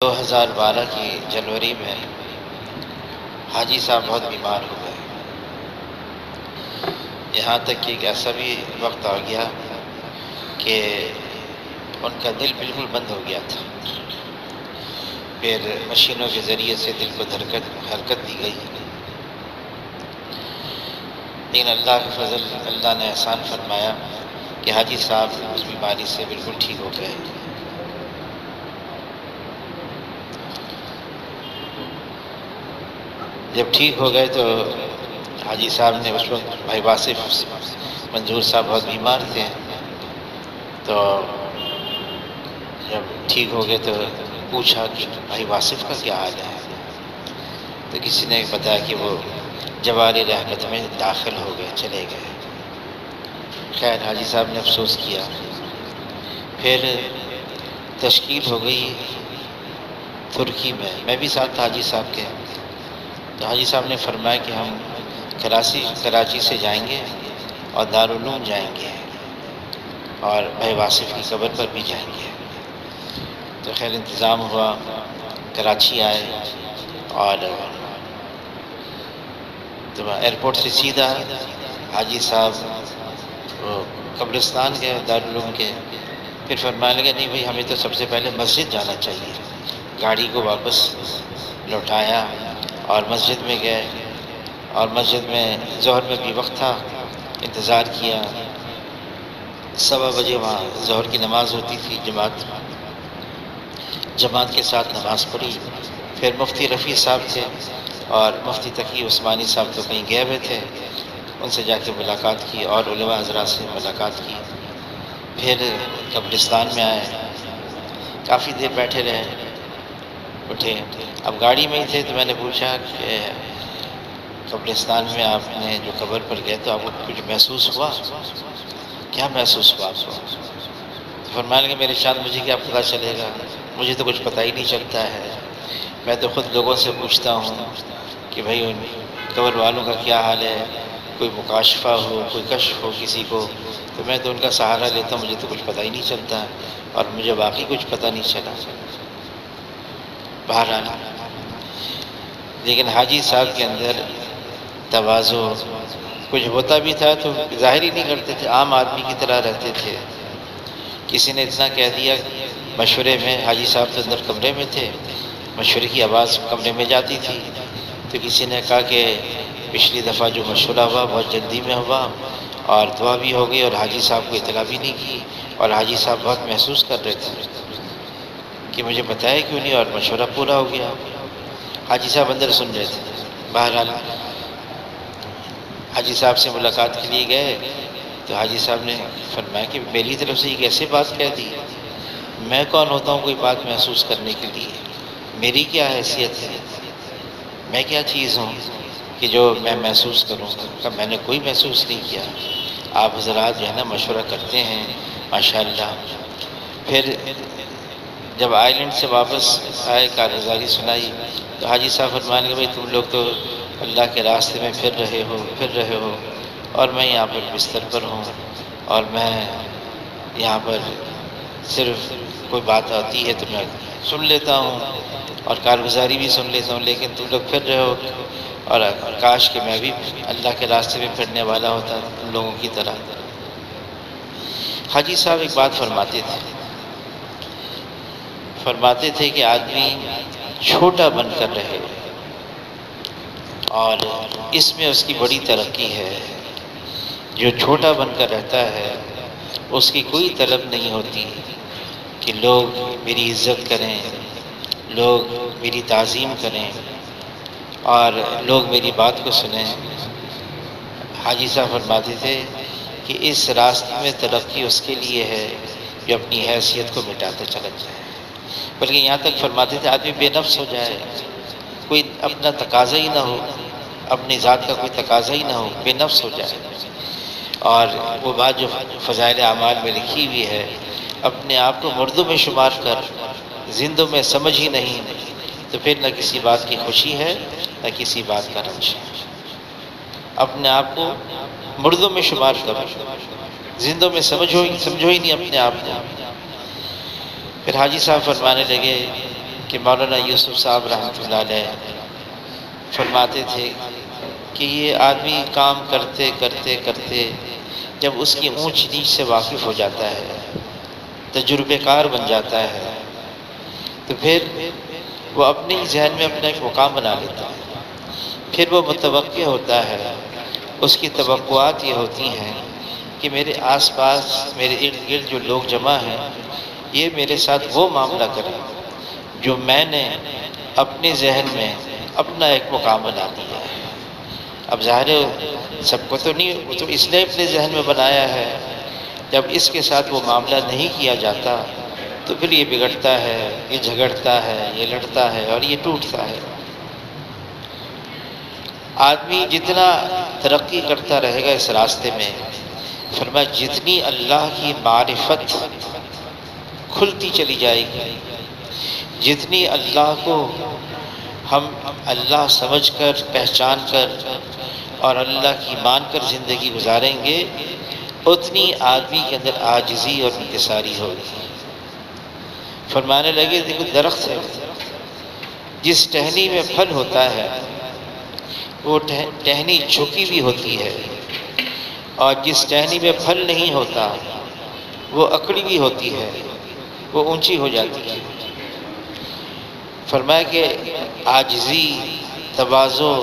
2012 کی جنوری میں حاجی صاحب بہت بیمار ہو گئے، یہاں تک کہ ایک ایسا بھی وقت آ گیا کہ ان کا دل بالکل بند ہو گیا تھا۔ پھر مشینوں کے ذریعے سے دل کو حرکت دی گئی، لیکن اللہ کے فضل، اللہ نے احسان فرمایا کہ حاجی صاحب اس بیماری سے بالکل ٹھیک ہو گئے۔ جب ٹھیک ہو گئے تو حاجی صاحب نے اس وقت بھائی واصف منظور صاحب بہت بیمار تھے، تو جب ٹھیک ہو گئے تو پوچھا کہ بھائی واصف کا کیا حال ہے، تو کسی نے بتایا کہ وہ جواری رحمت میں داخل ہو گئے، چلے گئے۔ خیر حاجی صاحب نے افسوس کیا۔ پھر تشکیل ہو گئی ترکی میں بھی ساتھ تھا حاجی صاحب کے، تو حاجی صاحب نے فرمایا کہ ہم کراچی سے جائیں گے اور دارالعلوم جائیں گے اور بھائی واصف کی قبر پر بھی جائیں گے۔ تو خیر انتظام ہوا، کراچی آئے اور تو ایئرپورٹ سے سیدھا حاجی صاحب وہ قبرستان گئے دارالعلوم کے۔ پھر فرمانے لگے نہیں بھائی ہمیں تو سب سے پہلے مسجد جانا چاہیے۔ گاڑی کو واپس لوٹایا اور مسجد میں گئے، اور مسجد میں ظہر میں بھی وقت تھا، انتظار کیا۔ 1:15 بجے وہاں ظہر کی نماز ہوتی تھی، جماعت کے ساتھ نماز پڑھی۔ پھر مفتی رفیع صاحب تھے اور مفتی تقی عثمانی صاحب تو کہیں گئے ہوئے تھے، ان سے جا کے ملاقات کی اور علماء حضرات سے ملاقات کی۔ پھر قبرستان میں آئے، کافی دیر بیٹھے رہے، اٹھے۔ اب گاڑی میں ہی تھے تو میں نے پوچھا کہ قبرستان میں آپ نے جو قبر پر گئے تو آپ کو کچھ محسوس ہوا؟ کیا محسوس ہوا آپ کو؟ فرمانے لگے میرے شان مجھے کیا پتہ چلے گا، مجھے تو کچھ پتہ ہی نہیں چلتا ہے، میں تو خود لوگوں سے پوچھتا ہوں کہ بھائی ان قبر والوں کا کیا حال ہے، کوئی مکاشفہ ہو، کوئی کشف ہو کسی کو، تو میں تو ان کا سہارا لیتا ہوں، مجھے تو کچھ پتہ ہی نہیں چلتا، اور مجھے باقی کچھ پتہ نہیں چلا۔ بہرحال لیکن حاجی صاحب کے اندر تواضع، کچھ ہوتا بھی تھا تو ظاہر ہی نہیں کرتے تھے، عام آدمی کی طرح رہتے تھے۔ کسی نے اتنا کہہ دیا مشورے میں، حاجی صاحب تو اندر کمرے میں تھے، مشورے کی آواز کمرے میں جاتی تھی، تو کسی نے کہا کہ پچھلی دفعہ جو مشورہ ہوا بہت جلدی میں ہوا اور دعا بھی ہو گئی اور حاجی صاحب کو اطلاع بھی نہیں کی، اور حاجی صاحب بہت محسوس کر رہے تھے کہ مجھے بتایا کیوں نہیں اور مشورہ پورا ہو گیا۔ حاجی صاحب اندر سن رہے تھے۔ بہرحال حاجی صاحب سے ملاقات کے لیے گئے تو حاجی صاحب نے فرمایا کہ میری طرف سے ایک ایسی بات کہہ دی، میں کون ہوتا ہوں کوئی بات محسوس کرنے کے لیے، میری کیا حیثیت ہے، میں کیا چیز ہوں کہ جو میں محسوس کروں؟ کہ میں نے کوئی محسوس نہیں کیا، آپ حضرات جو ہے نا مشورہ کرتے ہیں ماشاءاللہ۔ پھر جب آئرلینڈ سے واپس آئے، کارگزاری سنائی، تو حاجی صاحب فرمانے لگے بھائی تم لوگ تو اللہ کے راستے میں پھر رہے ہو اور میں یہاں پر بستر پر ہوں، اور میں یہاں پر صرف کوئی بات آتی ہے تو میں سن لیتا ہوں اور کارگزاری بھی سن لیتا ہوں، لیکن تم لوگ پھر رہے ہو، اور کاش کہ میں بھی اللہ کے راستے میں پھرنے والا ہوتا تم لوگوں کی طرح۔ حاجی صاحب ایک بات فرماتے تھے کہ آدمی چھوٹا بن کر رہے اور اس میں اس کی بڑی ترقی ہے۔ جو چھوٹا بن کر رہتا ہے اس کی کوئی طلب نہیں ہوتی کہ لوگ میری عزت کریں، لوگ میری تعظیم کریں اور لوگ میری بات کو سنیں۔ حاجی صاحب فرماتے تھے کہ اس راستے میں ترقی اس کے لیے ہے جو اپنی حیثیت کو مٹاتا چلا جائے، بلکہ یہاں تک فرماتے تھے آدمی بے نفس ہو جائے، کوئی اپنا تقاضا ہی نہ ہو، اپنی ذات کا کوئی تقاضا ہی نہ ہو، بے نفس ہو جائے۔ اور وہ بات جو فضائل اعمال میں لکھی ہوئی ہے، اپنے آپ کو مردوں میں شمار کر زندوں میں سمجھ ہی نہیں، تو پھر نہ کسی بات کی خوشی ہے نہ کسی بات کا رنج ہے۔ اپنے آپ کو مردوں میں شمار کرو، زندوں میں سمجھو ہی نہیں اپنے آپ کو۔ پھر حاجی صاحب فرمانے لگے کہ مولانا یوسف صاحب رحمۃ اللہ علیہ فرماتے تھے کہ یہ آدمی کام کرتے کرتے کرتے جب اس کی اونچ نیچ سے واقف ہو جاتا ہے، تجربہ کار بن جاتا ہے، تو پھر وہ اپنے ہی ذہن میں اپنا ایک مقام بنا لیتا ہے۔ پھر وہ متوقع ہوتا ہے، اس کی توقعات یہ ہوتی ہیں کہ میرے آس پاس میرے ارد گرد جو لوگ جمع ہیں یہ میرے ساتھ وہ معاملہ کریں جو میں نے اپنے ذہن میں اپنا ایک مقام بنا دیا ہے۔ اب ظاہر ہے سب کو تو نہیں، وہ تو اس نے اپنے ذہن میں بنایا ہے، جب اس کے ساتھ وہ معاملہ نہیں کیا جاتا تو پھر یہ بگڑتا ہے، یہ جھگڑتا ہے، یہ لڑتا ہے اور یہ ٹوٹتا ہے۔ آدمی جتنا ترقی کرتا رہے گا اس راستے میں، فرمایا جتنی اللہ کی معرفت کھلتی چلی جائے گی، جتنی اللہ کو ہم اللہ سمجھ کر، پہچان کر اور اللہ کی مان کر زندگی گزاریں گے، اتنی آدمی کے اندر عاجزی اور انکساری ہوگی۔ فرمانے لگے دیکھو درخت ہے، جس ٹہنی میں پھل ہوتا ہے وہ ٹہنی جھکی بھی ہوتی ہے، اور جس ٹہنی میں پھل نہیں ہوتا وہ اکڑی بھی ہوتی ہے، وہ اونچی ہو جاتی ہے۔ فرمایا کہ عاجزی، تواضع،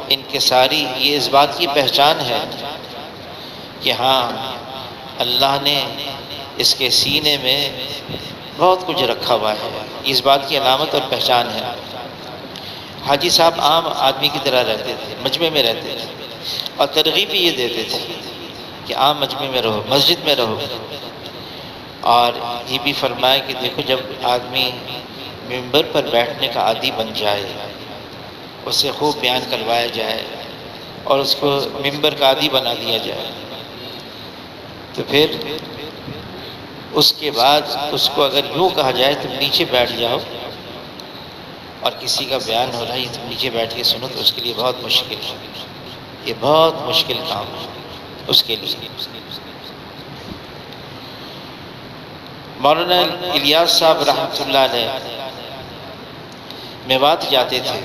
انکساری یہ اس بات کی پہچان ہے کہ ہاں اللہ نے اس کے سینے میں بہت کچھ رکھا ہوا ہے، اس بات کی علامت اور پہچان ہے۔ حاجی صاحب عام آدمی کی طرح رہتے تھے، مجمع میں رہتے تھے، اور ترغیب بھی یہ دیتے تھے کہ عام مجمع میں رہو، مسجد میں رہو۔ اور یہ بھی فرمایا کہ دیکھو جب آدمی ممبر پر بیٹھنے کا عادی بن جائے، اسے خوب بیان کروایا جائے اور اس کو ممبر کا عادی بنا دیا جائے، تو پھر اس کے بعد اس کو اگر یوں کہا جائے تم نیچے بیٹھ جاؤ اور کسی کا بیان ہو رہا ہے تم نیچے بیٹھ کے سنو، تو اس کے لیے بہت مشکل ہے، یہ بہت مشکل کام ہے اس کے لیے۔ مولانا الیاس صاحب رحمۃ اللہ علیہ میوات جاتے تھے،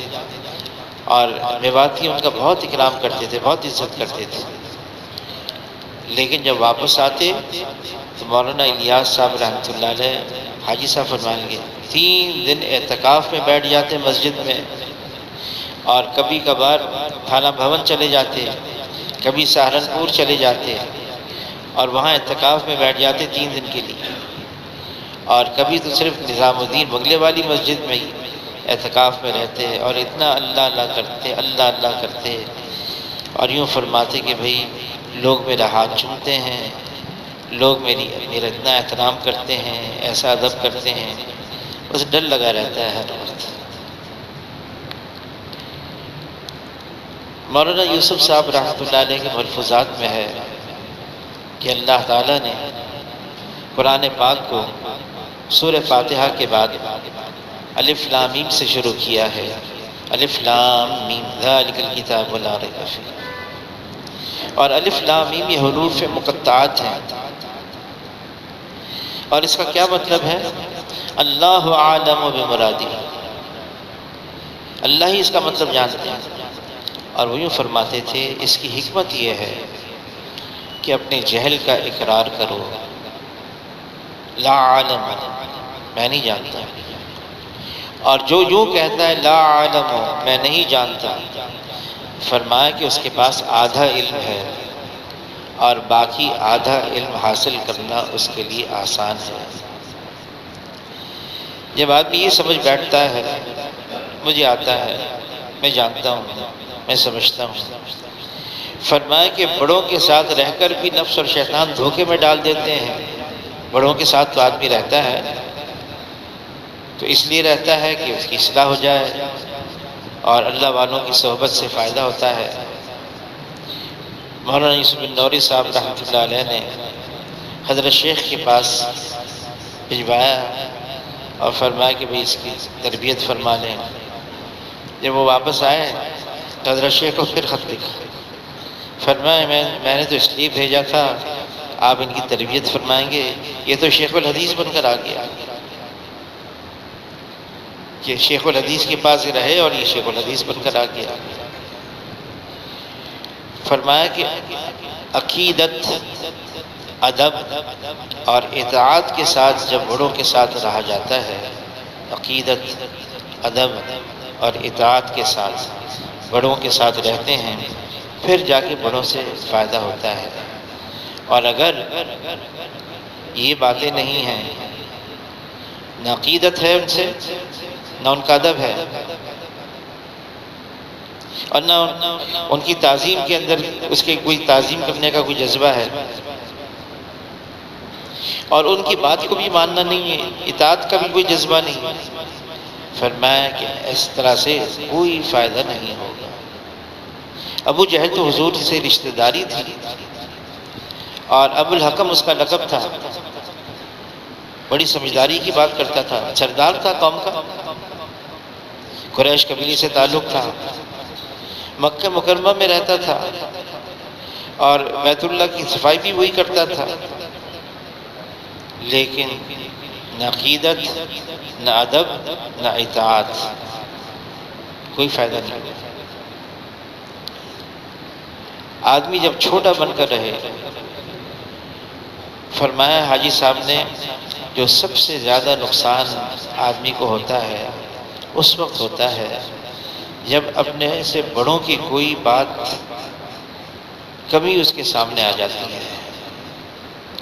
اور میواتی ان کا بہت اکرام کرتے تھے، بہت عزت کرتے تھے، لیکن جب واپس آتے تو مولانا الیاس صاحب رحمۃ اللہ علیہ حاجی صاحب فرمائیں گے 3 دن اعتکاف میں بیٹھ جاتے مسجد میں، اور کبھی کبھار تھانہ بھون چلے جاتے، کبھی سہارنپور چلے جاتے اور وہاں اعتکاف میں بیٹھ جاتے 3 دن کے لیے، اور کبھی تو صرف نظام الدین بنگلے والی مسجد میں ہی اعتکاف میں رہتے اور اتنا اللہ اللہ کرتے، اللہ اللہ کرتے، اور یوں فرماتے کہ بھئی لوگ میرا ہاتھ چومتے ہیں، لوگ میرا اتنا احترام کرتے ہیں، ایسا ادب کرتے ہیں، بس ڈر لگا رہتا ہے ہر وقت۔ مولانا یوسف صاحب رحمۃ اللہ علیہ کے ملفوظات میں ہے کہ اللہ تعالیٰ نے قرآن پاک کو سورہ فاتحہ کے بعد الف لام میم سے شروع کیا ہے، الف لام میم ذالک الکتاب لا ریب فیہ، اور الف لام میم یہ حروف مقطعات ہیں، اور اس کا کیا مطلب ہے؟ اللہ عالم بمرادہ، اللہ ہی اس کا مطلب جانتے ہیں۔ اور وہ یوں فرماتے تھے اس کی حکمت یہ ہے کہ اپنے جہل کا اقرار کرو، لا عالم میں نہیں جانتا، اور جو یوں کہتا ہے لا عالم میں نہیں جانتا، فرمایا کہ اس کے پاس آدھا علم ہے اور باقی آدھا علم حاصل کرنا اس کے لیے آسان ہے۔ جب آدمی یہ سمجھ بیٹھتا ہے مجھے آتا ہے، میں جانتا ہوں، میں سمجھتا ہوں، فرمایا کہ بڑوں کے ساتھ رہ کر بھی نفس اور شیطان دھوکے میں ڈال دیتے ہیں۔ بڑوں کے ساتھ تو آدمی رہتا ہے تو اس لیے رہتا ہے کہ اس کی اصلاح ہو جائے اور اللہ والوں کی صحبت سے فائدہ ہوتا ہے۔ مولانا یوسف بن نوری صاحب رحمۃ اللہ علیہ نے حضرت شیخ کے پاس بھجوایا اور فرمایا کہ بھئی اس کی تربیت فرما لیں۔ جب وہ واپس آئے تو حضرت شیخ کو پھر خط لکھا، فرمایا میں نے تو اس لیے بھیجا تھا آپ ان کی تربیت فرمائیں گے، یہ تو شیخ الحدیث بن کر آ گیا۔ کہ شیخ الحدیث کے پاس رہے اور یہ شیخ الحدیث بن کر آ گیا۔ فرمایا کہ عقیدت، ادب اور اطاعت کے ساتھ جب بڑوں کے ساتھ رہا جاتا ہے، عقیدت، ادب اور اطاعت کے ساتھ بڑوں کے ساتھ رہتے ہیں، پھر جا کے بڑوں سے فائدہ ہوتا ہے۔ اور اگر یہ باتیں نہیں ہیں، نہ عقیدت ہے ان سے، نہ ان کا ادب ہے، اور نہ ان کی تعظیم کے اندر اس کے کوئی تعظیم کرنے کا کوئی جذبہ ہے، اور ان کی بات کو بھی ماننا نہیں ہے، اطاعت کا بھی کوئی جذبہ نہیں ہے، فرمایا کہ اس طرح سے کوئی فائدہ نہیں ہوگا۔ ابو جہل تو حضور سے رشتہ داری تھی، اور ابو الحکم اس کا لقب تھا، بڑی سمجھداری کی بات کرتا تھا، سردار تھا قوم کا، قریش قبیلے سے تعلق تھا، مکہ مکرمہ میں رہتا تھا، اور بیت اللہ کی صفائی بھی وہی کرتا تھا، لیکن نہ عقیدت، نہ ادب، نہ اطاعت، کوئی فائدہ نہیں۔ آدمی جب چھوٹا بن کر رہے، فرمایا حاجی صاحب نے، جو سب سے زیادہ نقصان آدمی کو ہوتا ہے اس وقت ہوتا ہے جب اپنے سے بڑوں کی کوئی بات کمی اس کے سامنے آ جاتی ہے۔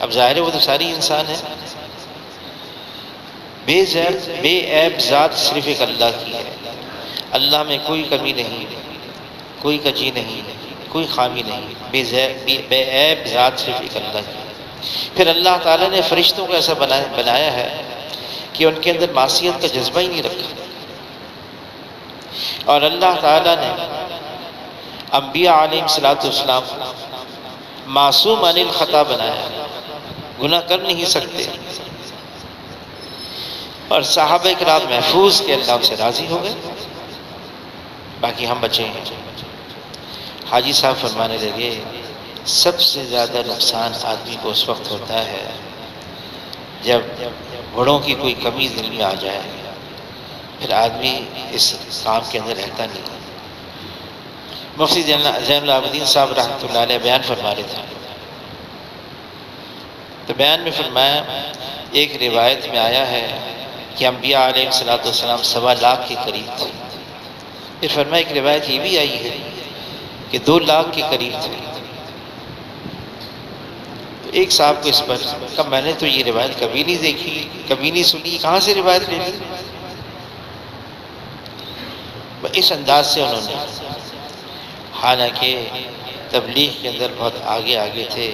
اب ظاہر ہے وہ تو ساری انسان ہے، بے عیب ذات صرف ایک اللہ کی ہے، اللہ میں کوئی کمی نہیں، کوئی کجی نہیں، کوئی خامی نہیں، بے عیب ذات صرف ایک اللہ کی ہے۔ پھر اللہ تعالیٰ نے فرشتوں کو ایسا بنایا ہے کہ ان کے اندر معصیت کا جذبہ ہی نہیں رکھا، اور اللہ تعالیٰ نے انبیاء علیہ السلام معصوم عن الخطا بنایا، گناہ کر نہیں سکتے، اور صحابہ کرام محفوظ کے اللہ سے راضی ہو گئے، باقی ہم بچے ہیں۔ حاجی صاحب فرمانے لگے، سب سے زیادہ نقصان آدمی کو اس وقت ہوتا ہے جب بڑوں کی کوئی کمی دل میں آ جائے، پھر آدمی اس کام کے اندر رہتا نہیں۔ مفتی زین العابدین صاحب رحمۃ اللہ علیہ بیان فرما رہے تھے، تو بیان میں فرمایا، ایک روایت میں آیا ہے کہ انبیاء علیہ السلام 1.25 لاکھ کے قریب تھے۔ پھر فرمایا ایک روایت یہ بھی آئی ہے کہ 2 لاکھ کے قریب تھے۔ تو ایک صاحب کو اس پر کہا، میں نے تو یہ روایت کبھی نہیں دیکھی، کبھی نہیں سنی، کہاں سے روایت لے لی؟ اس انداز سے انہوں نے، حالانکہ تبلیغ کے اندر بہت آگے تھے،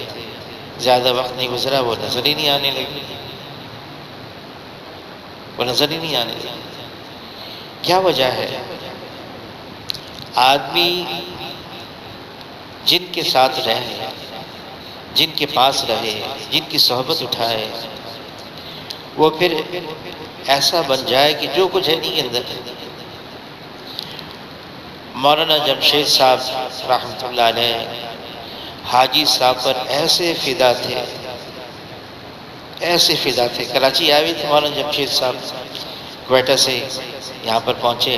زیادہ وقت نہیں گزرا وہ نظر ہی نہیں آنے لگی، کیا وجہ ہے؟ آدمی جن کے ساتھ رہے، جن کے پاس رہے، جن کی صحبت اٹھائے، وہ پھر ایسا بن جائے کہ جو کچھ ہے نہیں اندر۔ مولانا جمشید صاحب رحمۃ اللہ علیہ حاجی صاحب پر ایسے فدا تھے، کراچی آئے ہوئے تھے مولانا جمشید صاحب، کوئٹہ سے یہاں پر پہنچے،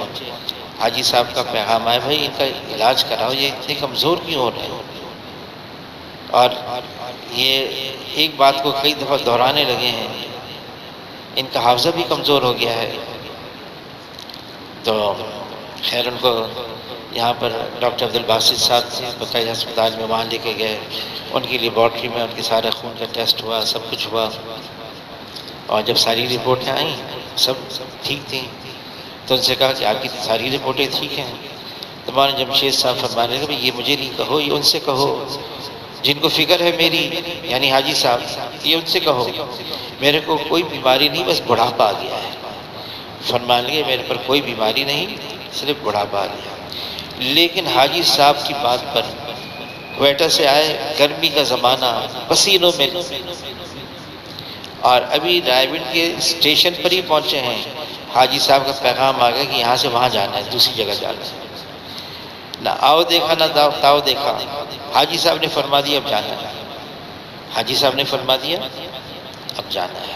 حاجی صاحب کا پیغام آیا، بھائی ان کا علاج کراؤ، یہ اتنے کمزور کیوں ہو رہے ہیں؟ اور یہ ایک بات کو کئی دفعہ دہرانے لگے ہیں، ان کا حافظہ بھی کمزور ہو گیا ہے۔ تو خیر ان کو یہاں پر ڈاکٹر عبدالباسط صاحب سے بقایا ہسپتال میں وہاں لے کے گئے، ان کی لیبارٹری میں ان کے سارے خون کا ٹیسٹ ہوا، سب کچھ ہوا، اور جب ساری رپورٹیں آئیں سب ٹھیک تھیں، تو ان سے کہا کہ آپ کی ساری رپورٹیں ٹھیک ہیں۔ تو مولانا جمشید صاحب فرمانے لگے، یہ مجھے نہیں کہو، یہ ان سے کہو جن کو فکر ہے میری، یعنی حاجی صاحب، یہ ان سے کہو، میرے کو کوئی بیماری نہیں، بس بڑھاپا آ گیا ہے۔ فرمان لگے میرے پر کوئی بیماری نہیں، صرف بڑھاپا آ گیا۔ لیکن حاجی صاحب کی بات پر، کوئٹہ سے آئے، گرمی کا زمانہ، پسینوں میں، اور ابھی رائے گنج کے اسٹیشن پر ہی پہنچے ہیں، حاجی صاحب کا پیغام آ گیا کہ یہاں سے وہاں جانا ہے، دوسری جگہ جانا ہے۔ نہ آؤ دیکھا نہ تاؤ دیکھا، حاجی صاحب نے فرما دیا اب جانا ہے، حاجی صاحب نے فرما دیا اب جانا ہے۔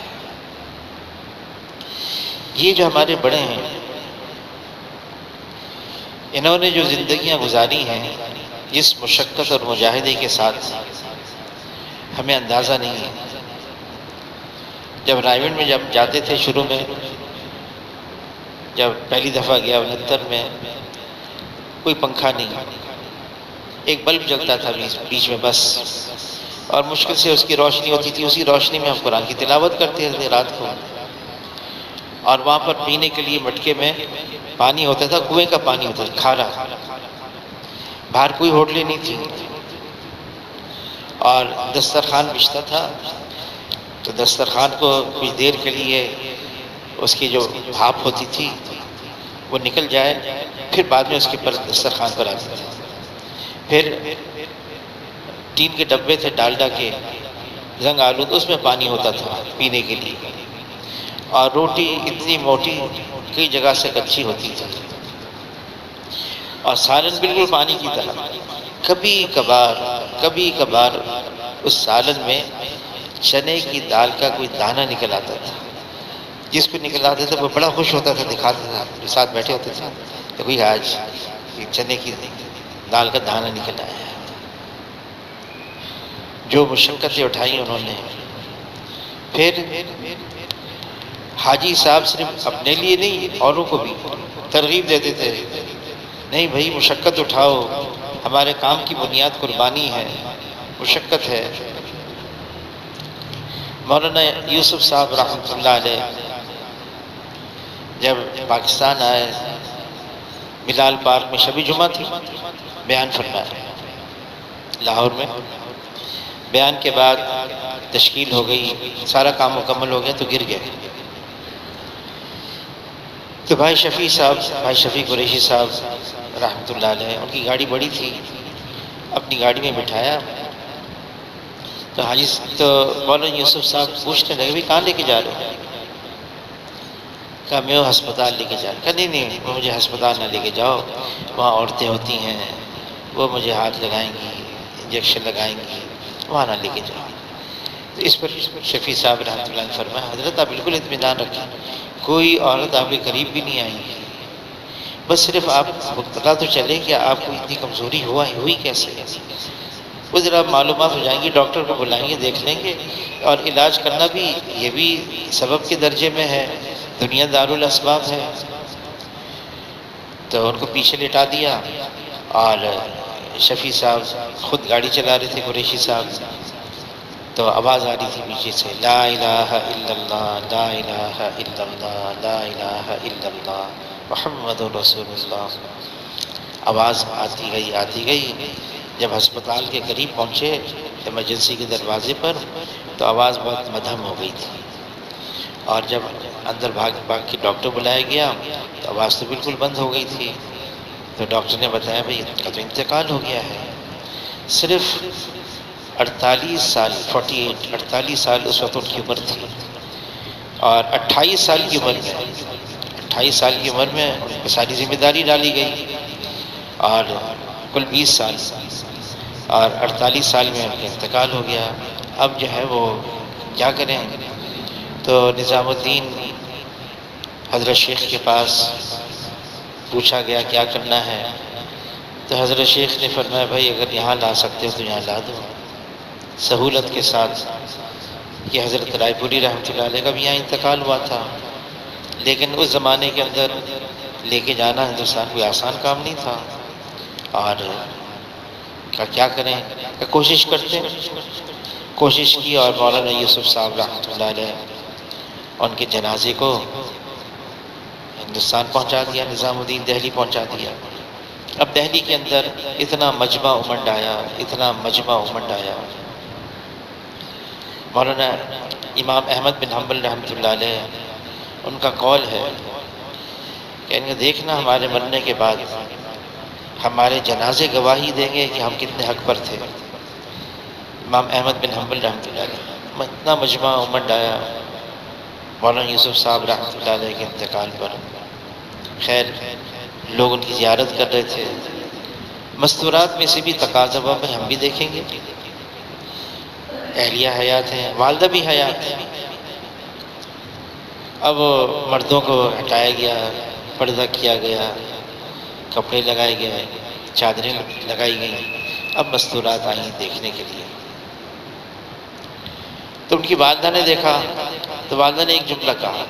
یہ جو ہمارے بڑے ہیں، انہوں نے جو زندگیاں گزاری ہیں جس مشقت اور مجاہدے کے ساتھ، ہمیں اندازہ نہیں ہے۔ جب رائے گنج میں جب جاتے تھے شروع میں، جب پہلی دفعہ گیا 69 میں، کوئی پنکھا نہیں، ایک بلب جلتا تھا بیچ میں بس، اور مشکل سے اس کی روشنی ہوتی تھی، اسی روشنی میں ہم قرآن کی تلاوت کرتے تھے رات کو۔ اور وہاں پر پینے کے لیے مٹکے میں پانی ہوتا تھا، کنویں کا پانی ہوتا تھا کھارا، باہر کوئی ہوٹلیں نہیں تھی، اور دسترخوان بچھتا تھا تو دسترخوان کو کچھ دیر کے لیے اس کی جو بھاپ ہوتی تھی وہ نکل جائے، پھر بعد میں اس کے پر دسترخوان پر آتی تھی۔ پھر ٹین کے ڈبے تھے ڈالڈا کے زنگ آلود، اس میں پانی ہوتا تھا پینے کے لیے، اور روٹی اتنی موٹی کئی جگہ سے کچی ہوتی تھی، اور سالن بالکل پانی کی طرح۔ کبھی کبھار اس سالن میں چنے کی دال کا کوئی دانہ نکل آتا تھا، جس کو نکل آتا تھا وہ بڑا خوش ہوتا تھا، دکھاتا تھا، جو ساتھ بیٹھے ہوتے تھے کہ بھئی آج چنے کی دال کا دانہ نکل آیا ہے۔ جو مشقتیں اٹھائی انہوں نے۔ پھر حاجی صاحب صرف اپنے لیے نہیں، اوروں کو بھی ترغیب دیتے تھے، نہیں بھائی مشقت اٹھاؤ، ہمارے کام کی بنیاد قربانی ہے، مشقت ہے۔ مولانا یوسف صاحب رحمۃ اللہ علیہ جب پاکستان آئے، بلال پارک میں شب جمعہ تھی، بیان فرمایا لاہور میں۔ بیان کے بعد تشکیل ہو گئی، سارا کام مکمل ہو گیا تو گر گئے۔ تو بھائی شفیع قریشی صاحب رحمۃ اللہ علیہ، ان کی گاڑی بڑی تھی، اپنی گاڑی میں بٹھایا تو مولانا یوسف صاحب پوچھنے لگے بھی کہاں لے کے جا رہے ہو؟ کہا میں وہ ہسپتال لے کے جا رہا۔ کہا نہیں وہ مجھے ہسپتال نہ لے کے جاؤ، وہاں عورتیں ہوتی ہیں، وہ مجھے ہاتھ لگائیں گی، انجیکشن لگائیں گی، وہاں نہ لے کے جاؤ۔ تو اس پر شفیع صاحب رحمۃ اللہ نے فرمایا حضرت آپ بالکل اطمینان رکھیں، کوئی عورت آپ کے قریب بھی نہیں آئیں گی، بس صرف آپ کو پتہ تو چلے کہ آپ کو اتنی کمزوری ہوئی کیسے، وہ ذرا معلومات ہو جائیں گی، ڈاکٹر کو بلائیں گے، دیکھ لیں گے، اور علاج کرنا بھی یہ بھی سبب کے درجے میں ہے، دنیا دارالاسباب ہے۔ تو ان کو پیچھے لٹا دیا، اور شفیع صاحب خود گاڑی چلا رہے تھے قریشی صاحب، تو آواز آ رہی تھی پیچھے سے لا الہ الا اللہ لا الہ الا اللہ لا الہ الا اللہ محمد رسول اللہ۔ آواز آتی گئی، جب ہسپتال کے قریب پہنچے ایمرجنسی کے دروازے پر تو آواز بہت مدھم ہو گئی تھی، اور جب اندر بھاگ کے ڈاکٹر بلایا گیا تو آواز تو بالکل بند ہو گئی تھی۔ تو ڈاکٹر نے بتایا بھئی ان کا تو انتقال ہو گیا ہے۔ صرف 48 سال اس وقت ان کی عمر تھی، اور 28 سال کی عمر میں ان پہ ساری ذمہ داری ڈالی گئی، اور کل 20 سال، اور 48 سال میں ان کا انتقال ہو گیا۔ اب جو ہے وہ کیا کریں؟ تو نظام الدین حضرت شیخ کے پاس پوچھا گیا کیا کرنا ہے، تو حضرت شیخ نے فرمایا بھائی اگر یہاں لا سکتے ہو تو یہاں لا دو سہولت کے ساتھ۔ کہ حضرت رائے پوری رحمۃ اللہ علیہ کا بھی یہاں انتقال ہوا تھا، لیکن اس زمانے کے اندر لے کے جانا ہندوستان کوئی آسان کام نہیں تھا، اور کیا کریں، کوشش کرتے، کوشش کی، اور مولانا یوسف صاحب رحمۃ اللہ علیہ ان کے جنازے کو ہندوستان پہنچا دیا، نظام الدین دہلی پہنچا دیا۔ اب دہلی کے اندر اتنا مجمع امنڈ آیا، مولانا امام احمد بن حنبل رحمۃ اللہ علیہ ان کا قول ہے کہ دیکھنا ہمارے مرنے کے بعد ہمارے جنازے گواہی دیں گے کہ ہم کتنے حق پر تھے۔ امام احمد بن حنبل رحمۃ اللہ علیہ، اتنا مجمع امنڈ آیا مولانا یوسف صاحب رحمۃ اللہ علیہ کے انتقال پر۔ خیر لوگ ان کی زیارت کر رہے تھے، مستورات میں سے بھی تقاضا میں ہم بھی دیکھیں گے، اہلیہ حیات ہیں، والدہ بھی حیات ہیں۔ اب مردوں کو ہٹایا گیا، پردہ کیا گیا، کپڑے لگائے گئے، چادریں لگائی گئیں، اب مستورات آئیں دیکھنے کے لیے۔ تو ان کی والدہ نے دیکھا تو والدہ نے ایک جملہ کہا،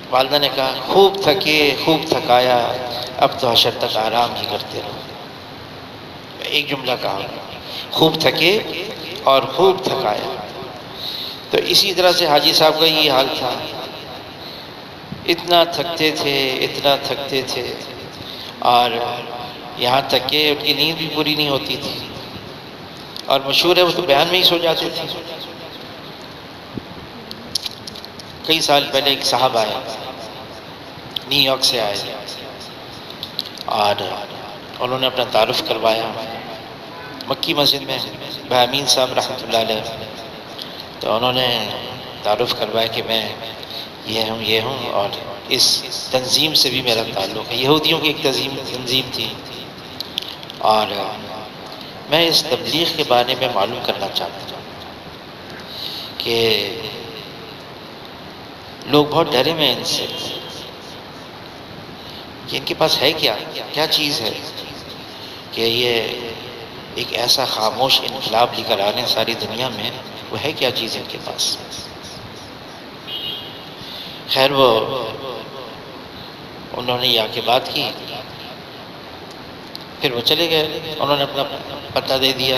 والدہ نے کہا خوب تھکے، خوب تھکایا، اب تو حشر تک آرام ہی کرتے رہو۔ ایک جملہ کہا، خوب تھکے اور خوب تھکایا۔ تو اسی طرح سے حاجی صاحب کا یہ حال تھا، اتنا تھکتے تھے، اتنا تھکتے تھے، اور یہاں تک کہ ان کی نیند بھی پوری نہیں ہوتی تھی، اور مشہور ہے وہ تو بیان میں ہی سو جاتے تھے۔ کئی سال پہلے ایک صاحب آئے، نیو یارک سے آئے، اور انہوں نے اپنا تعارف کروایا مکی مسجد میں، بھائی امین صاحب رحمۃ اللہ علیہ۔ تو انہوں نے تعارف کروایا کہ میں یہ ہوں اور اس تنظیم سے بھی میرا تعلق ہے۔ یہودیوں کی ایک تنظیم تھی، اور میں اس تبلیغ کے بارے میں معلوم کرنا چاہتا ہوں کہ لوگ بہت ڈرے ہوئے ہیں ان سے کہ ان کے پاس ہے کیا چیز ہے کہ یہ ایک ایسا خاموش انقلاب لے کر آ رہے ہیں ساری دنیا میں، وہ ہے کیا چیز ان کے پاس۔ خیر وہ انہوں نے یہ آ کے بات کی، پھر وہ چلے گئے۔ انہوں نے اپنا پتہ دے دیا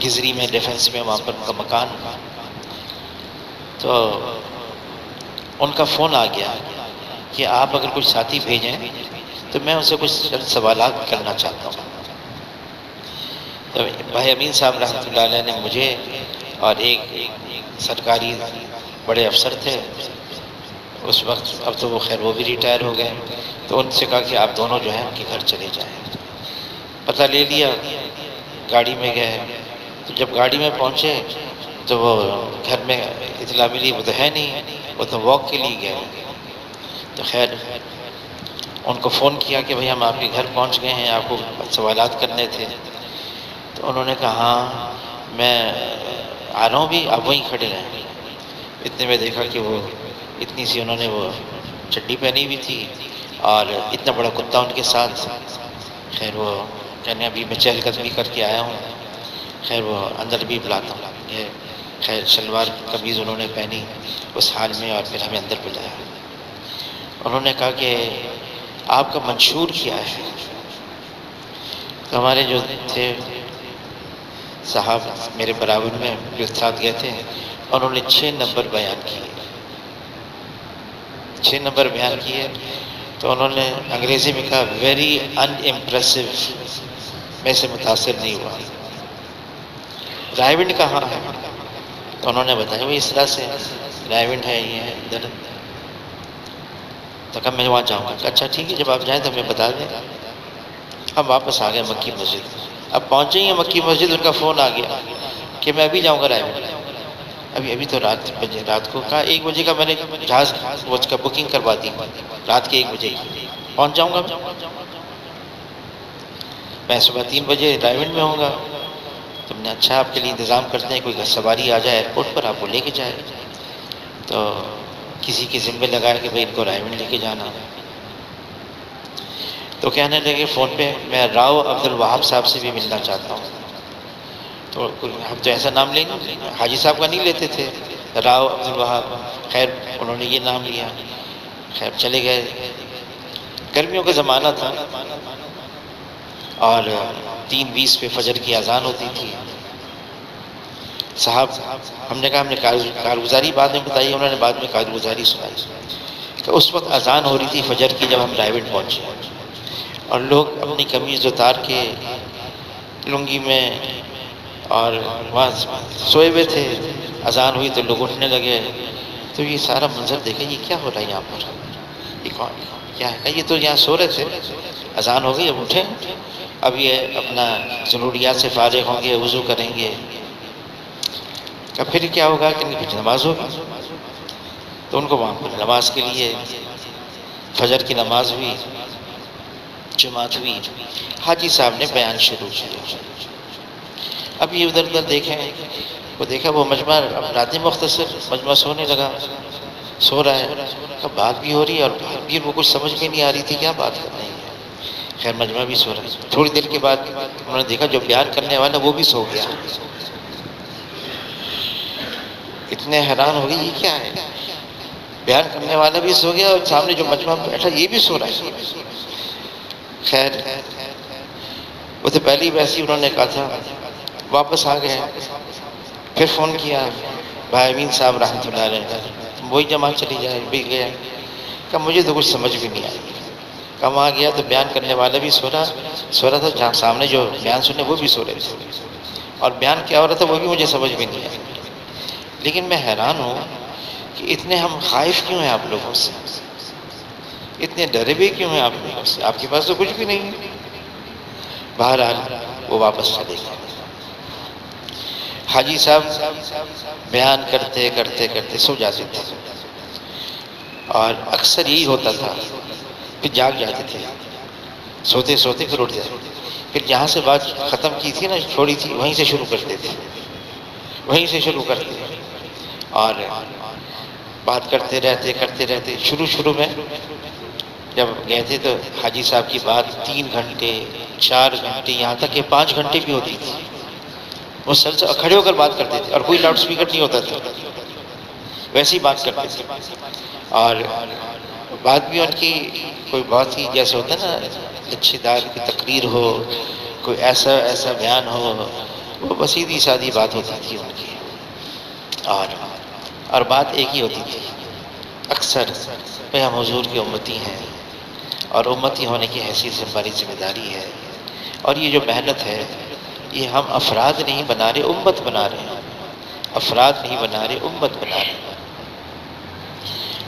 گزری میں، ڈیفنس میں، وہاں پر ان کا مکان۔ تو ان کا فون آ گیا کہ آپ اگر کچھ ساتھی بھیجیں تو میں ان سے کچھ سوالات کرنا چاہتا ہوں۔ تو بھائی امین صاحب رحمۃ اللہ علیہ نے مجھے اور ایک سرکاری بڑے افسر تھے اس وقت، اب تو وہ خیر وہ بھی ریٹائر ہو گئے، تو ان سے کہا کہ آپ دونوں جو ہیں ان کے گھر چلے جائیں۔ پتہ لے لیا، گاڑی میں گئے۔ تو جب گاڑی میں پہنچے تو وہ گھر میں اطلاع ملی وہ تو ہے نہیں، وہ تو واک کے لیے گئے۔ تو خیر ان کو فون کیا کہ بھئی ہم آپ کے گھر پہنچ گئے ہیں، آپ کو سوالات کرنے تھے۔ تو انہوں نے کہا ہاں میں آ رہا ہوں، بھی آپ وہیں کھڑے رہیں۔ اتنے میں دیکھا کہ وہ اتنی سی انہوں نے وہ چڈی پہنی ہوئی تھی اور اتنا بڑا کتا ان کے ساتھ۔ خیر وہ کہنے ابھی میں چہل قدمی کر کے آیا ہوں، خیر وہ اندر بھی بلاتا ہوں۔ یہ خیر شلوار قمیض انہوں نے پہنی اس حال میں، اور پھر ہمیں اندر بلایا۔ انہوں نے کہا کہ آپ کا منشور کیا ہے؟ تو ہمارے جو تھے صاحب میرے برابر میں جو ساتھ گئے تھے، انہوں نے 6 نمبر بیان کیے، 6 نمبر بیان کیے۔ تو انہوں نے انگریزی میں کہا ویری ان امپریسو، میں سے متاثر نہیں ہوا۔ رائے ونڈ کہاں ہے؟ تو انہوں نے بتایا وہ اس طرح سے رائے ونڈ ہے، یہ ہے ادھر۔ تو کہا میں وہاں جاؤں گا۔ اچھا ٹھیک ہے، جب آپ جائیں تو ہمیں بتا دیں۔ ہم واپس آ گئے مکی مسجد۔ اب پہنچے ہی ہیں مکی مسجد، ان کا فون آ گیا کہ میں ابھی جاؤں گا رائے ونڈ۔ ابھی تو رات کو کہا 1 بجے کا میں نے جہاز وہ کا بکنگ کروا دی، رات کے 1 بجے ہی پہنچ جاؤں گا میں صبح 3 بجے رائے ونڈ میں ہوں گا۔ تم نے اچھا آپ کے لیے انتظام کرتے ہیں، کوئی سواری آ جائے ایئرپورٹ پر آپ کو لے کے جائے۔ تو کسی کے ذمے لگایا کہ بھائی ان کو رائے ونڈ لے کے جانا۔ تو کہنے لگے فون پہ میں راؤ عبد الوہاب صاحب سے بھی ملنا چاہتا ہوں۔ تو ہم تو ایسا نام لیں گے، حاجی صاحب کا نہیں لیتے تھے، راؤ عبد الوہاب۔ خیر انہوں نے یہ نام لیا، خیر چلے گئے۔ گرمیوں کا زمانہ تھا اور 3:20 پہ فجر کی اذان ہوتی تھی۔ صاحب ہم نے کہا ہم نے کارگزاری بعد میں بتائی، انہوں نے بعد میں کارگزاری سنائی کہ اس وقت اذان ہو رہی تھی فجر کی جب ہم رائے ونڈ پہنچے، اور لوگ اپنی قمیض اتار کے لنگی میں اور وہاں سوئے ہوئے تھے۔ اذان ہوئی تو لوگ اٹھنے لگے۔ تو یہ سارا منظر دیکھیں یہ کیا ہو رہا ہے یہاں پر، یہ کون کیا ہے؟ یہ تو یہاں سو رہے تھے، اذان ہو گئی اب اٹھیں، اب یہ اپنا ضروریات سے فارغ ہوں گے، وضو کریں گے، اب پھر کیا ہوگا کہ پھر نماز ہوگی۔ تو ان کو وہاں پر نماز کے لیے فجر کی نماز ہوئی، جماعت ہوئی، حاجی صاحب نے بیان شروع کیا۔ اب یہ ادھر ادھر دیکھیں، وہ دیکھا وہ مجمع رات مختصر مجمع سونے لگا، سو رہا ہے، اب بات بھی ہو رہی ہے اور بات بھی وہ کچھ سمجھ میں نہیں آ رہی تھی کیا بات کر رہی ہے۔ خیر مجمع بھی سو رہا ہے۔ تھوڑی دیر کے بعد انہوں نے دیکھا جو بیان کرنے والا وہ بھی سو گیا۔ اتنے حیران ہو گئے یہ کیا ہے، بیان کرنے والا بھی سو گیا اور سامنے جو مجمع بیٹھا یہ بھی سو رہا ہے۔ خیر وہ تو پہلی ویسی انہوں نے کہا تھا، واپس آ گئے، پھر فون کیا بھائی امین صاحب رحمۃ اللہ علیہ، وہی جماعت چلی جائے بھی گیا۔ کہ مجھے تو کچھ سمجھ بھی نہیں آئی۔ کہ وہاں گیا تو بیان کرنے والا بھی سو رہا تھا، جہاں سامنے جو بیان سنے وہ بھی سو رہے تھے، اور بیان کیا ہو رہا تھا وہ بھی مجھے سمجھ بھی نہیں آئی۔ لیکن میں حیران ہوں کہ اتنے ہم خائف کیوں ہیں آپ لوگوں سے، اتنے ڈرے ہوئے کیوں ہیں آپ لوگوں سے، آپ کے پاس تو کچھ بھی نہیں ہے۔ بہرحال وہ واپس چلے گئے۔ حاجی صاحب بیان کرتے کرتے کرتے سو جاتے تھے، اور اکثر یہی ہوتا تھا، پھر جاگ جاتے تھے، سوتے سوتے پھر اٹھ جاتے، پھر جہاں سے بات ختم کی تھی نا، چھوڑی تھی، وہیں سے شروع کرتے تھے، وہیں سے شروع کرتے، اور بات کرتے رہتے۔ شروع میں جب گئے تھے تو حاجی صاحب کی بات 3 گھنٹے 4 گھنٹے یہاں تک کہ 5 گھنٹے بھی ہوتی تھی، وہ سلسلہ کھڑے ہو کر بات کرتے تھے، اور کوئی لاؤڈ سپیکر نہیں ہوتا تھا، ویسی بات کرتے تھے۔ اور بات بھی ان کی کوئی بہت ہی جیسے ہوتا ہے نا اچھی دار کی تقریر ہو، کوئی ایسا بیان ہو، وہ بس سیدھی سادھی بات ہوتی تھی ان کی، اور بات ایک ہی ہوتی تھی اکثر کہ ہم حضور کے امتی ہیں، اور امتی ہونے کی حیثیت سے ہماری ذمہ داری ہے، اور یہ جو محنت ہے یہ ہم افراد نہیں بنا رہے، امت بنا رہے ہیں، افراد نہیں بنا رہے، امت بنا رہے ہیں۔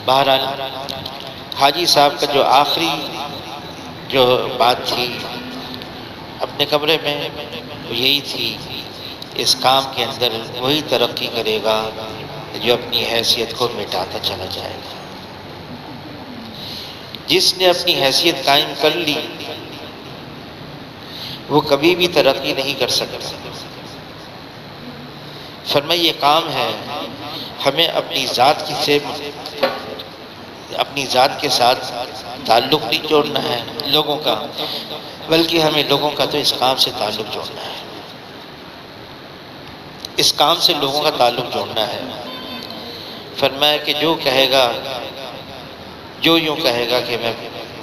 بہرحال حاجی صاحب کا جو آخری جو بات تھی اپنے کمرے میں وہ یہی تھی، اس کام کے اندر وہی ترقی کرے گا جو اپنی حیثیت کو مٹاتا چلا جائے گا۔ جس نے اپنی حیثیت قائم کر لی وہ کبھی بھی ترقی نہیں کر سکتا۔ فرمایا یہ کام ہے، ہمیں اپنی ذات کے ساتھ تعلق نہیں جوڑنا ہے لوگوں کا، بلکہ ہمیں لوگوں کا تو اس کام سے تعلق جوڑنا ہے، اس کام سے لوگوں کا تعلق جوڑنا ہے۔ فرمایا کہ جو کہے گا، جو یوں کہے گا کہ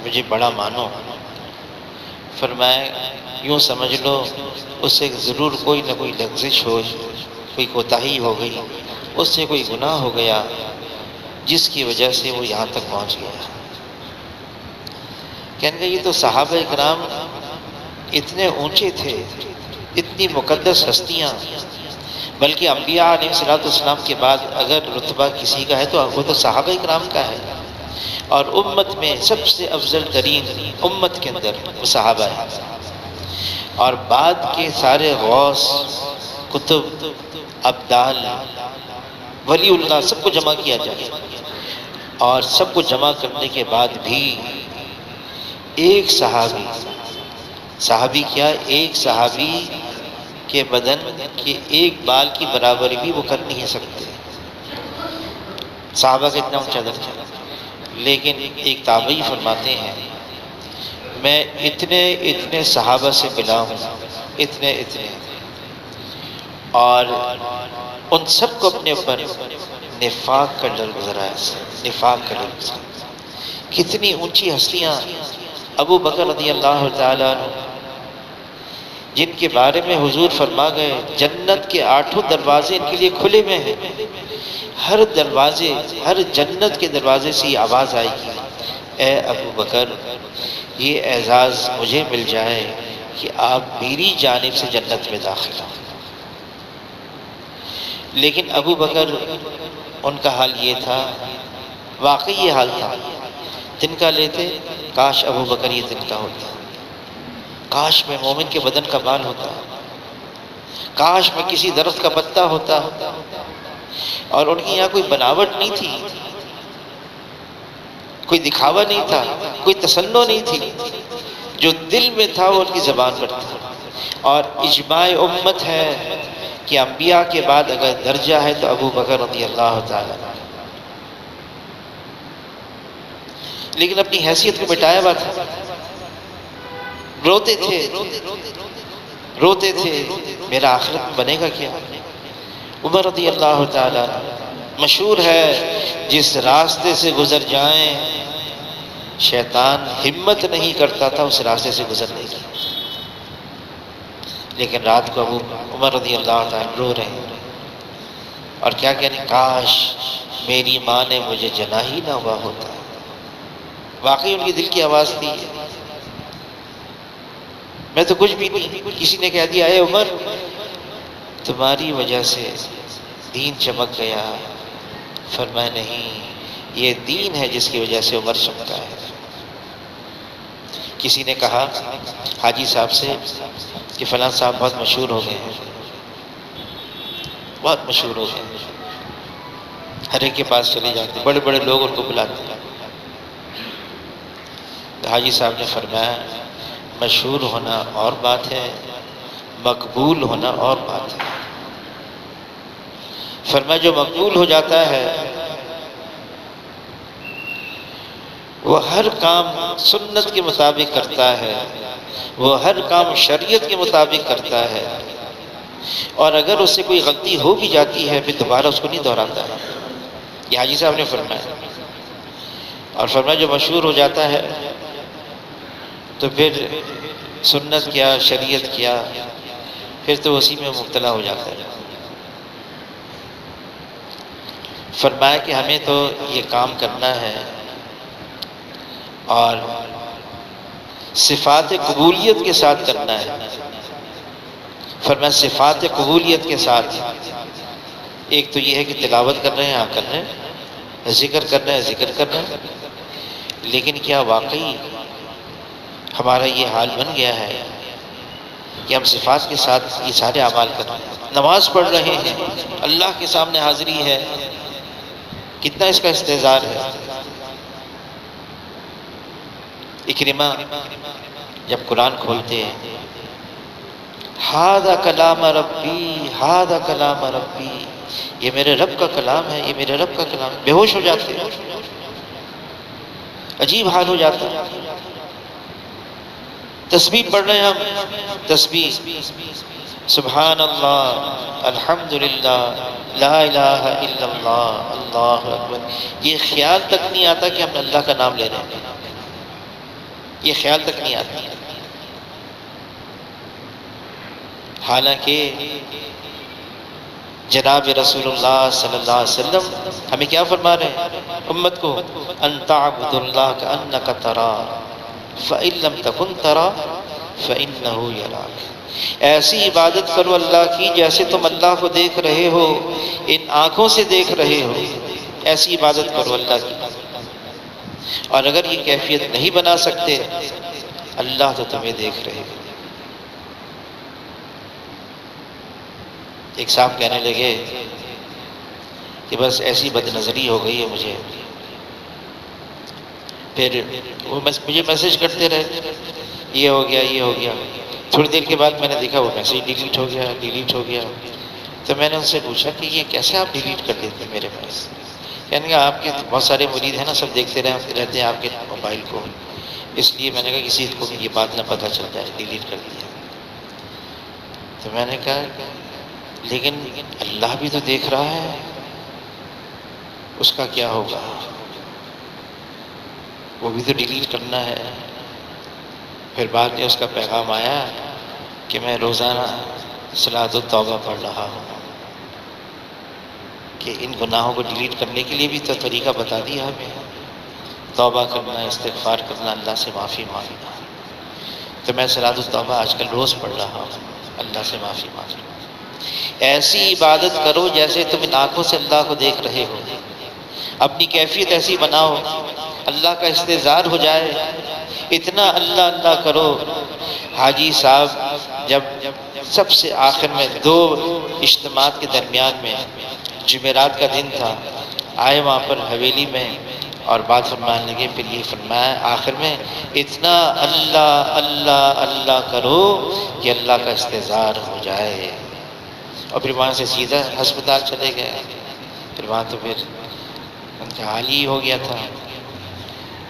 مجھے بڑا مانو، فرمایا یوں سمجھ لو اس سے ضرور کوئی نہ کوئی لغزش ہو، کوئی کوتاہی ہو گئی، اس سے کوئی گناہ ہو گیا جس کی وجہ سے وہ یہاں تک پہنچ گیا۔ کہنے گا یہ تو صحابہ کرام اتنے اونچے تھے، اتنی مقدس ہستیاں، بلکہ انبیاء علیہ السلام کے بعد اگر رتبہ کسی کا ہے تو وہ تو صحابہ کرام کا ہے، اور امت میں سب سے افضل ترین امت کے اندر وہ صحابہ ہیں، اور بعد کے سارے غوث، کتب، ابدال، ولی اللہ سب کو جمع کیا جائے، اور سب کو جمع کرنے کے بعد بھی ایک صحابی کیا، ایک صحابی کے بدن کے ایک بال کی برابری بھی وہ کر نہیں سکتے، صحابہ کا اتنا اونچا درجہ۔ لیکن ایک تابعی فرماتے ہیں میں اتنے صحابہ سے ملا ہوں، اتنے، اور ان سب کو اپنے اوپر نفاق کا ڈر گزرا ہے، نفاق کا ڈر گزرا۔ کتنی اونچی ہستیاں، ابو بکر رضی اللہ تعالیٰ عنہ، جن کے بارے میں حضور فرما گئے جنت کے 8 دروازے ان کے لیے کھلے ہوئے ہیں، ہر جنت کے دروازے سے یہ آواز آئے گی اے ابو بکر یہ اعزاز مجھے مل جائے کہ آپ میری جانب سے جنت میں داخل ہوں۔ لیکن ابو بکر ان کا حال یہ تھا، واقعی یہ حال تھا، تنکا لیتے، کاش ابو بکر یہ تنکا ہوتا، کاش میں مومن کے بدن کا بال ہوتا، کاش میں کسی درخت کا پتا ہوتا، اور ان کی یہاں کوئی بناوٹ نہیں تھی، کوئی دکھاوا نہیں تھا، کوئی تسنع نہیں تھی، جو دل میں تھا وہ ان کی زبان پر تھا۔ اور اجماع امت ہے کہ انبیاء کے بعد اگر درجہ ہے تو ابو بکر رضی اللہ تعالیٰ، لیکن اپنی حیثیت کو مٹایا ہوا تھا، روتے تھے میرا آخرت میں بنے گا کیا؟ عمر رضی اللہ تعالیٰ مشہور ہے جس راستے سے گزر جائیں شیطان ہمت نہیں کرتا تھا اس راستے سے گزرنے کی، لیکن رات کو ابو عمر رضی اللہ تعالیٰ رو رہے ہیں اور کیا کہنے، کاش میری ماں نے مجھے جنا ہی نہ ہوا ہوتا۔ واقعی ان کی دل کی آواز تھی، میں تو کچھ بھی نہیں۔ کسی نے کہہ دیا، اے عمر تمہاری وجہ سے دین چمک گیا۔ فرمایا نہیں، یہ دین ہے جس کی وجہ سے عمر چمکا ہے۔ کسی نے کہا حاجی صاحب سے کہ فلاں صاحب بہت مشہور ہو گئے ہیں، بہت مشہور ہو گئے ہیں، ہر ایک کے پاس چلے جاتے، بڑے بڑے لوگ ان کو بلاتے ہیں۔ تو حاجی صاحب نے فرمایا مشہور ہونا اور بات ہے، مقبول ہونا اور بات ہے۔ فرمایا جو مقبول ہو جاتا ہے وہ ہر کام سنت کے مطابق کرتا ہے، وہ ہر کام شریعت کے مطابق کرتا ہے، اور اگر اس سے کوئی غلطی ہو بھی جاتی ہے پھر دوبارہ اس کو نہیں دہراتا ہے۔ یہ حاجی صاحب نے فرمایا۔ اور فرمایا جو مشہور ہو جاتا ہے تو پھر سنت کیا شریعت کیا، پھر تو اسی میں مبتلا ہو جاتا ہے۔ فرمایا کہ ہمیں تو یہ کام کرنا ہے اور صفات قبولیت کے ساتھ کرنا ہے۔ فرمایا صفات قبولیت کے ساتھ ایک تو یہ ہے کہ تلاوت کر رہے ہیں، ہاں کر رہے ہیں، ذکر کر رہے ہیں، ذکر کر رہے ہیں، لیکن کیا واقعی ہمارا یہ حال بن گیا ہے کہ ہم صفات کے ساتھ یہ سارے اعمال کر رہے ہیں؟ نماز پڑھ رہے ہیں، اللہ کے سامنے حاضری ہے، کتنا اس کا استحضار ہے۔ اکرمہ جب قرآن کھولتے ہیں، ھذا کلام ربی ھذا کلام ربی، یہ میرے رب کا کلام ہے، یہ میرے رب کا کلام ہے، بے ہوش ہو جاتے ہیں، عجیب حال ہو جاتا ہے۔ تسبیح پڑھ رہے ہیں ہم، تسبیح سبحان اللہ، الحمدللہ، لا الہ الا اللہ، اللہ اکبر، یہ خیال تک نہیں آتا کہ ہم اللہ کا نام لے رہے ہیں، یہ خیال تک نہیں آتا۔ حالانکہ جناب رسول اللہ صلی اللہ علیہ وسلم ہمیں کیا فرما رہے ہیں امت کو؟ ان تعبد اللہ کأنک تراہ فإن لم تکن تراہ فإنہ یراک، ایسی عبادت کرو اللہ کی جیسے تم اللہ کو دیکھ رہے ہو، ان آنکھوں سے دیکھ رہے ہو، ایسی عبادت کرو اللہ کی۔ اور اگر یہ کیفیت نہیں بنا سکتے، اللہ تو تمہیں دیکھ رہے ہو۔ ایک صاحب کہنے لگے کہ بس ایسی بد نظری ہو گئی ہے مجھے، پھر وہ مجھے میسج کرتے رہے، یہ ہو گیا یہ ہو گیا، تھوڑی دیر کے بعد میں نے دیکھا وہ میسج ڈیلیٹ ہو گیا۔ تو میں نے ان سے پوچھا کہ یہ کیسے آپ ڈیلیٹ کر دیتے ہیں میرے پاس؟ کہنے کہ آپ کے بہت سارے مرید ہیں نا، سب دیکھتے رہتے ہیں آپ کے موبائل کو، اس لیے میں نے کہا کسی کو یہ بات نہ پتہ چل جائے، ڈیلیٹ کر دیا۔ تو میں نے کہا لیکن اللہ بھی تو دیکھ رہا ہے، اس کا کیا ہوگا؟ وہ بھی تو ڈیلیٹ کرنا ہے۔ پھر بعد میں اس کا پیغام آیا کہ میں روزانہ صلاۃ التوبہ پڑھ رہا ہوں، کہ ان گناہوں کو ڈیلیٹ کرنے کے لیے بھی تو طریقہ بتا دیا ہمیں، توبہ کرنا، استغفار کرنا، اللہ سے معافی مانگنا۔ تو میں صلاۃ التوبہ آج کل روز پڑھ رہا ہوں، اللہ سے معافی مانگنا۔ ایسی عبادت کرو جیسے تم ان آنکھوں سے اللہ کو دیکھ رہے ہو، اپنی کیفیت ایسی بناؤ، اللہ کا استحضار ہو جائے، اتنا اللہ اللہ کرو۔ حاجی صاحب جب سب سے آخر میں 2 اجتماعات کے درمیان میں جمعرات کا دن تھا، آئے وہاں پر حویلی میں اور بات فرمانے لگے، پھر یہ فرمایا آخر میں اتنا اللہ اللہ اللہ کرو کہ اللہ کا استحضار ہو جائے۔ اور پھر وہاں سے سیدھا ہسپتال چلے گئے، پھر وہاں تو پھر ان کا حال ہی ہو گیا تھا۔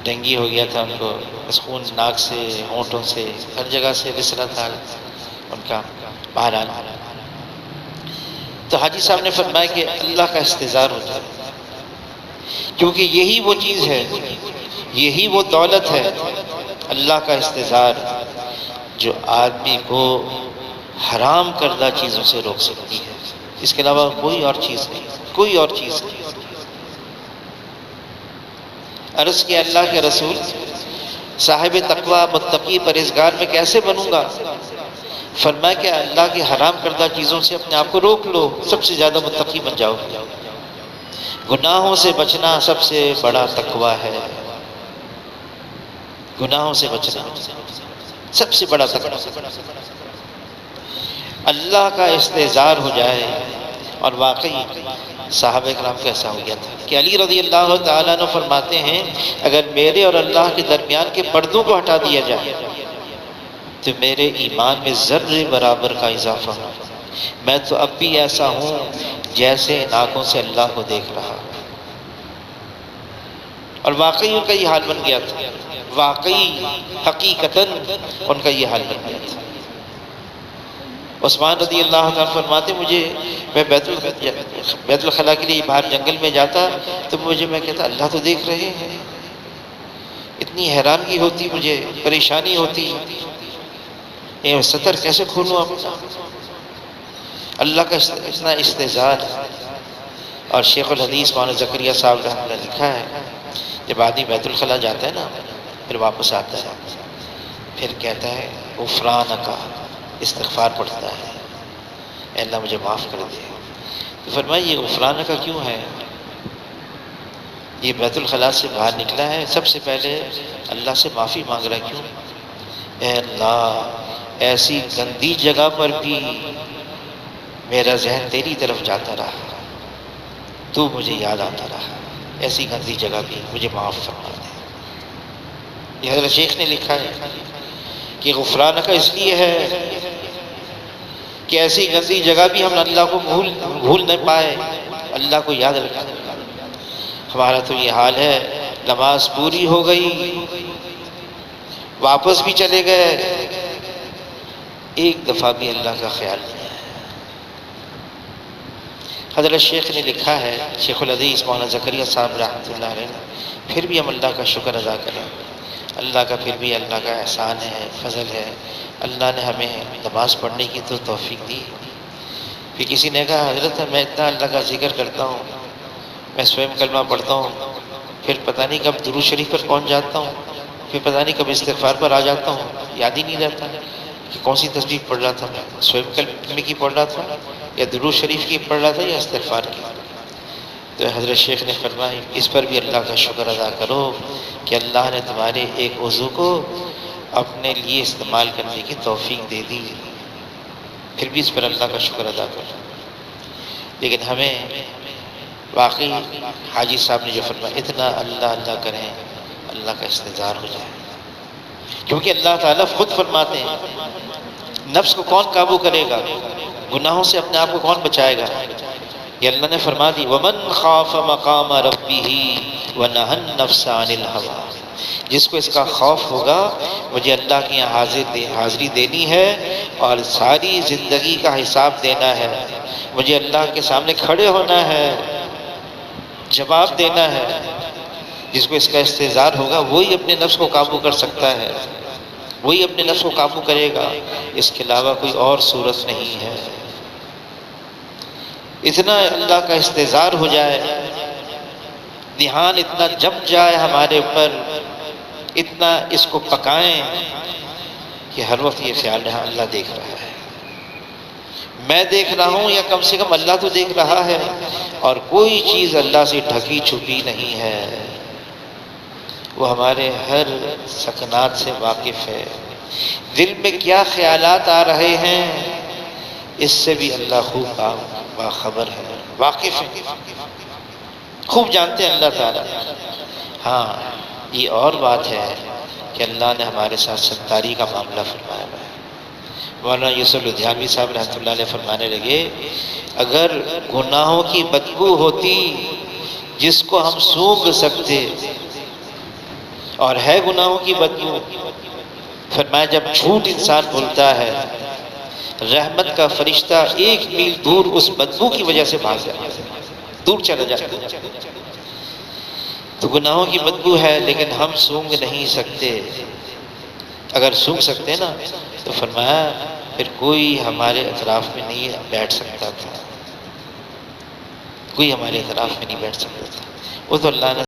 ڈینگی ہو گیا تھا ان کو، بس خون ناک سے ہونٹوں سے ہر جگہ سے رس رہا تھا ان کا بہرحال۔ تو حاجی صاحب نے فرمایا کہ اللہ کا استظہار ہو جائے، کیونکہ یہی وہ چیز ہے، یہی وہ دولت ہے، اللہ کا استظہار، جو آدمی کو حرام کردہ چیزوں سے روک سکتی ہے۔ اس کے علاوہ کوئی اور چیز نہیں، کوئی اور چیز نہیں۔ عرض کیا اللہ کے رسول، صاحب تقوی متقی پرہیزگار میں کیسے بنوں گا؟ فرمایا کہ اللہ کی حرام کردہ چیزوں سے اپنے آپ کو روک لو، سب سے زیادہ متقی بن جاؤ۔ گناہوں سے بچنا سب سے بڑا تقوی ہے، گناہوں سے بچنا سب سے بڑا تقوی۔ اللہ کا استحضار ہو جائے، اور واقعی صحابہ کرام کا ایسا ہو گیا تھا کہ علی رضی اللہ تعالیٰ عنہ فرماتے ہیں اگر میرے اور اللہ کے درمیان کے پردوں کو ہٹا دیا جائے تو میرے ایمان میں ذرے برابر کا اضافہ ہو، میں تو اب بھی ایسا ہوں جیسے ان آنکھوں سے اللہ کو دیکھ رہا۔ اور واقعی ان کا یہ حال بن گیا تھا، واقعی حقیقتاً ان کا یہ حال بن گیا تھا۔ عثمان رضی اللہ عنہ فرماتے میں بیت الخلاء کے لیے باہر جنگل میں جاتا تو میں کہتا اللہ تو دیکھ رہے ہیں، اتنی حیرانگی ہوتی، مجھے پریشانی ہوتی، یہ ستر کیسے کھولوں اپنا؟ اللہ کا اتنا استحضار۔ اور شیخ الحدیث مولانا زکریا صاحب رحمہ اللہ نے لکھا ہے جب آدمی بیت الخلاء جاتا ہے نا، پھر واپس آتا ہے، پھر کہتا ہے غفرانک، استغفار پڑھتا ہے، اے اللہ مجھے معاف کر دے۔ تو فرمایا یہ غفرانک کیوں ہے؟ یہ بیت الخلاء سے باہر نکلا ہے، سب سے پہلے اللہ سے معافی مانگ رہا ہے، کیوں؟ اے اللہ ایسی گندی جگہ پر بھی میرا ذہن تیری طرف جاتا رہا، تو مجھے یاد آتا رہا، ایسی گندی جگہ بھی مجھے معاف فرما دے۔ یہ حضرت شیخ نے لکھا ہے کہ غفرانک اس لیے ہے کہ ایسی گندی جگہ بھی ہم اللہ کو بھول نہ پائے، اللہ کو یاد رکھیں۔ ہمارا تو یہ حال ہے، نماز پوری ہو گئی، واپس بھی چلے گئے، ایک دفعہ بھی اللہ کا خیال نہیں ہے۔ حضرت شیخ نے لکھا ہے، شیخ الحدیث مولانا زکریا صاحب رحمۃ اللہ علیہ، پھر بھی ہم اللہ کا شکر ادا کریں، اللہ کا پھر بھی اللہ کا احسان ہے، فضل ہے، اللہ نے ہمیں نماز پڑھنے کی تو توفیق دی۔ پھر کسی نے کہا حضرت میں اتنا اللہ کا ذکر کرتا ہوں، میں سویم کلمہ پڑھتا ہوں، پھر پتہ نہیں کب درود شریف پر پہنچ جاتا ہوں، پھر پتہ نہیں کب استغفار پر آ جاتا ہوں، یاد ہی نہیں رہتا کہ کون سی تسبیح پڑھ رہا تھا، میں سویم کلمے کی پڑھ رہا تھا یا درود شریف کی پڑھ رہا تھا یا استغفار کی۔ تو حضرت شیخ نے فرمایا اس پر بھی اللہ کا شکر ادا کرو کہ اللہ نے تمہارے ایک عضو کو اپنے لیے استعمال کرنے کی توفیق دے دی، پھر بھی اس پر اللہ کا شکر ادا کرو۔ لیکن ہمیں واقعی حاجی صاحب نے جو فرمایا اتنا اللہ اللہ کریں، اللہ کا استحضار ہو جائے، کیونکہ اللہ تعالیٰ خود فرماتے ہیں نفس کو کون قابو کرے گا، گناہوں سے اپنے آپ کو کون بچائے گا؟ یہ اللہ نے فرما دی وَمَنْ خَافَ مَقَامَ رَبِّهِ وَنَهَى النَّفْسَ عَنِ الْهَوَىٰ، جس کو اس کا خوف ہوگا مجھے اللہ کی یہاں حاضری دینی ہے اور ساری زندگی کا حساب دینا ہے، مجھے اللہ کے سامنے کھڑے ہونا ہے، جواب دینا ہے، جس کو اس کا استحضار ہوگا وہی اپنے نفس کو قابو کر سکتا ہے، وہی اپنے نفس کو قابو کرے گا، اس کے علاوہ کوئی اور صورت نہیں ہے۔ اتنا اللہ کا استحضار ہو جائے، دھیان اتنا جم جائے ہمارے اوپر، اتنا اس کو پکائیں کہ ہر وقت یہ خیال رہا اللہ دیکھ رہا ہے، میں دیکھ رہا ہوں یا کم سے کم اللہ تو دیکھ رہا ہے، اور کوئی چیز اللہ سے ڈھکی چھپی نہیں ہے، وہ ہمارے ہر سکنات سے واقف ہے، دل میں کیا خیالات آ رہے ہیں اس سے بھی اللہ خوب باخبر ہے، واقف ہے، خوب جانتے ہیں اللہ تعالیٰ۔ ہاں یہ اور بات ہے کہ اللہ نے ہمارے ساتھ ستاری کا معاملہ فرمایا ہے۔ مولانا یوسف لدھیانوی صاحب رحمۃ اللہ علیہ فرمانے لگے اگر گناہوں کی بدبو ہوتی جس کو ہم سونگھ سکتے اور ہے گناہوں کی بدبو، فرمایا جب جھوٹ انسان بولتا ہے رحمت کا فرشتہ 1 میل دور اس بدبو کی وجہ سے بھاگ جاتا ہے، دور چلا جاتا ہے۔ تو گناہوں کی بدبو ہے لیکن ہم سونگ نہیں سکتے، اگر سونگ سکتے نا تو فرمایا پھر کوئی ہمارے اطراف میں نہیں بیٹھ سکتا تھا، کوئی ہمارے اطراف میں نہیں بیٹھ سکتا تھا۔ وہ تو اللہ نے